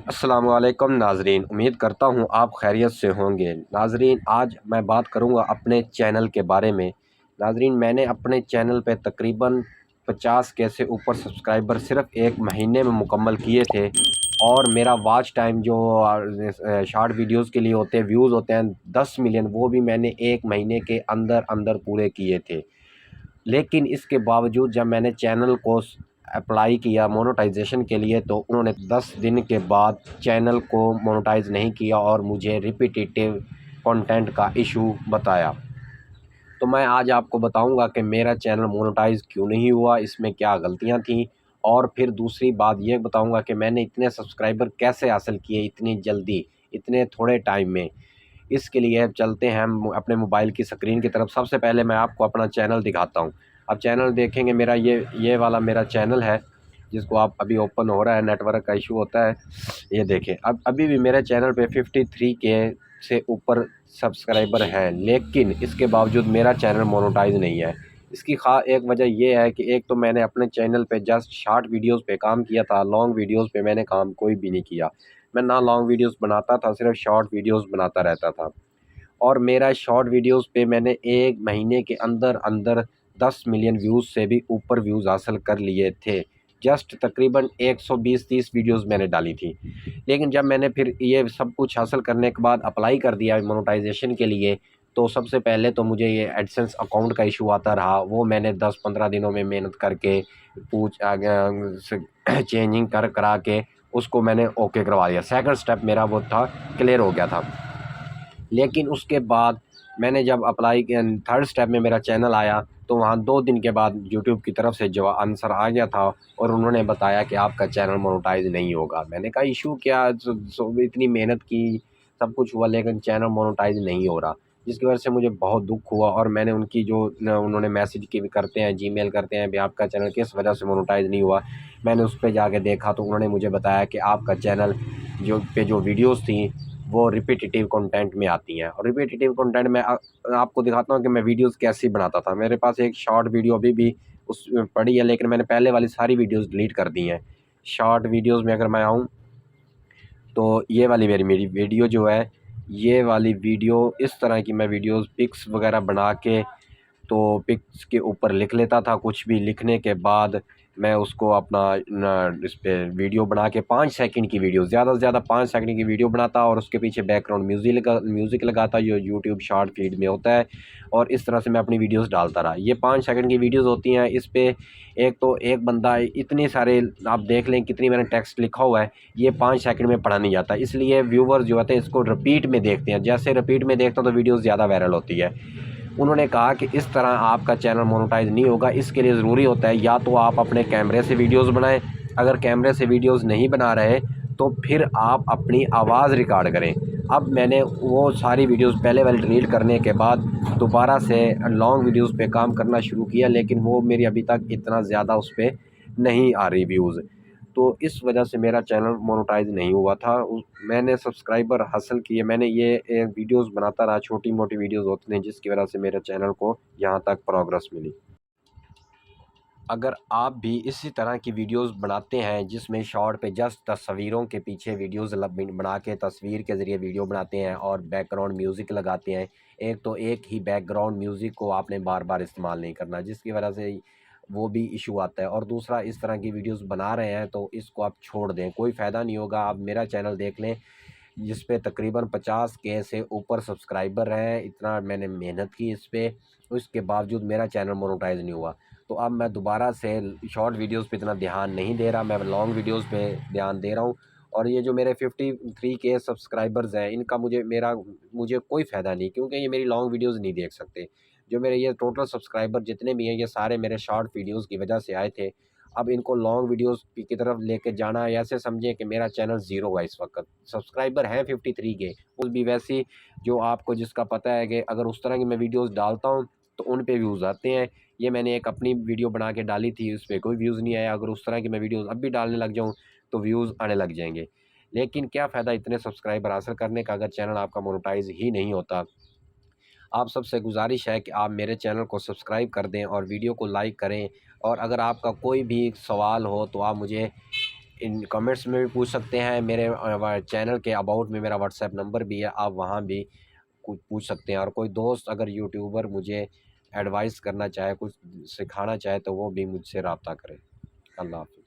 अस्सलाम वालेकुम नाज़रीन, उम्मीद करता हूँ आप खैरियत से होंगे। नाज़रीन, आज मैं बात करूँगा अपने चैनल के बारे में। नाज़रीन, मैंने अपने चैनल पे तकरीबन 50 के से ऊपर सब्सक्राइबर सिर्फ़ 1 महीने में मुकम्मल किए थे और मेरा वॉच टाइम जो शॉर्ट वीडियोज़ के लिए होते हैं, व्यूज़ होते हैं 10 मिलियन, वो भी मैंने 1 महीने के अंदर-अंदर पूरे किए थे। लेकिन इसके बावजूद जब मैंने चैनल को अप्लाई किया मोनेटाइजेशन के लिए, तो उन्होंने 10 दिन के बाद चैनल को मोनेटाइज नहीं किया और मुझे रिपीटेटिव कंटेंट का इशू बताया। तो मैं आज आपको बताऊंगा कि मेरा चैनल मोनेटाइज क्यों नहीं हुआ, इसमें क्या गलतियां थी, और फिर दूसरी बात ये बताऊंगा कि मैंने इतने सब्सक्राइबर कैसे हासिल किए इतनी जल्दी, इतने थोड़े टाइम में। इसके लिए अब चलते हैं हम अपने मोबाइल की स्क्रीन की तरफ। सबसे पहले मैं आपको अपना चैनल दिखाता हूँ। अब चैनल देखेंगे, मेरा ये वाला मेरा चैनल है, जिसको आप अभी ओपन हो रहा है, नेटवर्क का इशू होता है। ये देखें, अब अभी भी मेरे चैनल पे 53 के से ऊपर सब्सक्राइबर हैं, लेकिन इसके बावजूद मेरा चैनल मोनेटाइज नहीं है। इसकी एक वजह ये है कि एक तो मैंने अपने चैनल पे जस्ट शॉर्ट वीडियोस पे काम किया था, लॉन्ग वीडियोस पे मैंने काम कोई भी नहीं किया। मैं ना लॉन्ग वीडियोस बनाता था, सिर्फ शॉर्ट वीडियोस बनाता रहता था। और मेरा शॉर्ट वीडियोस पे मैंने 1 महीने के अंदर-अंदर 10 मिलियन व्यूज़ से भी ऊपर व्यूज़ हासिल कर लिए थे। जस्ट तकरीबन 120-30 वीडियोस मैंने डाली थी। लेकिन जब मैंने फिर ये सब कुछ हासिल करने के बाद अप्लाई कर दिया मोनेटाइजेशन के लिए, तो सबसे पहले तो मुझे ये एडसेंस अकाउंट का इशू आता रहा। वो मैंने 10-15 दिनों में मेहनत करके चेंजिंग कर करा के उसको मैंने ओके करवा दिया। सेकंड स्टेप मेरा वो था, क्लियर हो गया था। लेकिन उसके बाद मैंने जब अप्लाई किया, थर्ड स्टेप में मेरा चैनल आया, तो वहाँ 2 दिन के बाद यूट्यूब की तरफ से जवाब आंसर आ गया था और उन्होंने बताया कि आपका चैनल मोनेटाइज नहीं होगा। मैंने कहा इशू क्या, इतनी मेहनत की, सब कुछ हुआ, लेकिन चैनल मोनेटाइज नहीं हो रहा, जिसकी वजह से मुझे बहुत दुख हुआ। और मैंने उनकी जो उन्होंने मैसेज की करते हैं, जीमेल करते हैं भी आपका चैनल किस वजह से मोनेटाइज नहीं हुआ, मैंने उस पर जाके देखा तो उन्होंने मुझे बताया कि आपका चैनल जो वीडियोज़ थी वो रिपीटेटिव कंटेंट में आती हैं। और रिपीटेटिव कंटेंट में आपको दिखाता हूँ कि मैं वीडियोस कैसी बनाता था। मेरे पास एक शॉर्ट वीडियो अभी भी उस पड़ी है, लेकिन मैंने पहले वाली सारी वीडियोस डिलीट कर दी हैं। शॉर्ट वीडियोस में अगर मैं आऊँ, तो ये वाली मेरी मेरी वीडियो जो है, ये वाली वीडियो इस तरह की मैं वीडियोस पिक्स वगैरह बना के, तो पिक्स के ऊपर लिख लेता था। कुछ भी लिखने के बाद मैं उसको अपना इस पे वीडियो बना के 5 सेकंड की वीडियो, ज़्यादा से ज़्यादा 5 सेकंड की वीडियो बनाता और उसके पीछे बैकग्राउंड म्यूज़िक लगाता, जो यूट्यूब शॉर्ट फीड में होता है। और इस तरह से मैं अपनी वीडियोस डालता रहा। ये 5 सेकंड की वीडियोस होती हैं। इस पे एक तो एक बंदा, इतने सारे आप देख लें कितनी मैंने टेक्स्ट लिखा हुआ है, ये 5 सेकंड में पढ़ा नहीं जाता, इसलिए व्यूवर जो होते हैं इसको रिपीट में देखते हैं। जैसे रिपीट में देखता हूँ तो वीडियोस ज़्यादा वायरल होती है। उन्होंने कहा कि इस तरह आपका चैनल मोनेटाइज नहीं होगा। इसके लिए ज़रूरी होता है या तो आप अपने कैमरे से वीडियोस बनाएं, अगर कैमरे से वीडियोस नहीं बना रहे तो फिर आप अपनी आवाज़ रिकॉर्ड करें। अब मैंने वो सारी वीडियोस पहले वाली डिलीट करने के बाद दोबारा से लॉन्ग वीडियोस पे काम करना शुरू किया, लेकिन वो मेरी अभी तक इतना ज़्यादा उस पर नहीं आ रही व्यूज़। तो इस वजह से मेरा चैनल मोनेटाइज नहीं हुआ था। मैंने सब्सक्राइबर हासिल किए, मैंने ये वीडियोस बनाता रहा, छोटी मोटी वीडियोस होती हैं जिसकी वजह से मेरे चैनल को यहाँ तक प्रोग्रेस मिली। अगर आप भी इसी तरह की वीडियोस बनाते हैं जिसमें शॉर्ट पे जस्ट तस्वीरों के पीछे वीडियोस बना के तस्वीर के ज़रिए वीडियो बनाते हैं और बैकग्राउंड म्यूज़िक लगाते हैं, एक तो एक ही बैकग्राउंड म्यूज़िक को आपने बार बार इस्तेमाल नहीं करना, जिसकी वजह से वो भी इशू आता है। और दूसरा, इस तरह की वीडियोस बना रहे हैं तो इसको आप छोड़ दें, कोई फ़ायदा नहीं होगा। आप मेरा चैनल देख लें, जिस पे तकरीबन 50 के से ऊपर सब्सक्राइबर हैं, इतना मैंने मेहनत की इस पे, उसके बावजूद मेरा चैनल मोनेटाइज नहीं हुआ। तो अब मैं दोबारा से शॉर्ट वीडियोस पे इतना ध्यान नहीं दे रहा, मैं लॉन्ग वीडियोस पे ध्यान दे रहा हूँ। और ये जो मेरे 53 के सब्सक्राइबर्स हैं, इनका मुझे कोई फ़ायदा नहीं, क्योंकि ये मेरी लॉन्ग वीडियोस नहीं देख सकते। जो मेरे ये टोटल सब्सक्राइबर जितने भी हैं, ये सारे मेरे शॉर्ट वीडियोस की वजह से आए थे। अब इनको लॉन्ग वीडियोस की तरफ लेके जाना है, ऐसे समझें कि मेरा चैनल ज़ीरो है इस वक्त। सब्सक्राइबर हैं 53 के, उस भी वैसी जो आपको जिसका पता है कि अगर उस तरह की मैं वीडियोस डालता हूँ तो उन पे व्यूज़ आते हैं। ये मैंने एक अपनी वीडियो बना के डाली थी, उस पर कोई व्यूज़ नहीं आया। अगर उस तरह की मैं वीडियोस अब भी डालने लग जाऊँ तो व्यूज़ आने लग जाएंगे। लेकिन क्या फ़ायदा इतने सब्सक्राइबर हासिल करने का अगर चैनल आपका मोनेटाइज ही नहीं होता। आप सबसे गुजारिश है कि आप मेरे चैनल को सब्सक्राइब कर दें और वीडियो को लाइक करें। और अगर आपका कोई भी सवाल हो तो आप मुझे इन कमेंट्स में भी पूछ सकते हैं। मेरे चैनल के अबाउट में मेरा व्हाट्सएप नंबर भी है, आप वहाँ भी कुछ पूछ सकते हैं। और कोई दोस्त अगर यूट्यूबर मुझे एडवाइस करना चाहे, कुछ सिखाना चाहे, तो वो भी मुझसे रब्ता करे। अल्लाह हाफ़िज़।